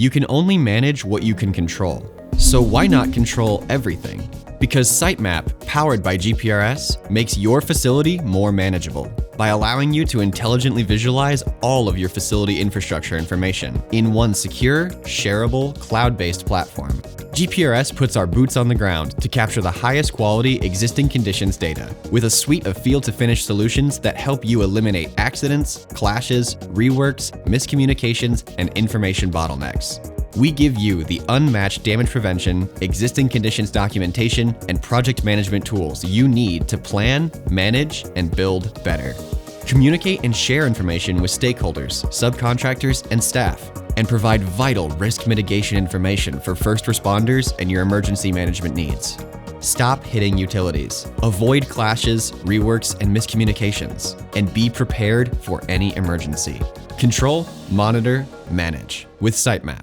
You can only manage what you can control. So why not control everything? Because SiteMap, powered by GPRS, makes your facility more manageable by allowing you to intelligently visualize all of your facility infrastructure information in one secure, shareable, cloud-based platform. GPRS puts our boots on the ground to capture the highest quality existing conditions data with a suite of field-to-finish solutions that help you eliminate accidents, clashes, reworks, miscommunications, and information bottlenecks. We give you the unmatched damage prevention, existing conditions documentation, and project management tools you need to plan, manage, and build better. Communicate and share information with stakeholders, subcontractors, and staff, and provide vital risk mitigation information for first responders and your emergency management needs. Stop hitting utilities, avoid clashes, reworks, and miscommunications, and be prepared for any emergency. Control, monitor, manage with SiteMap.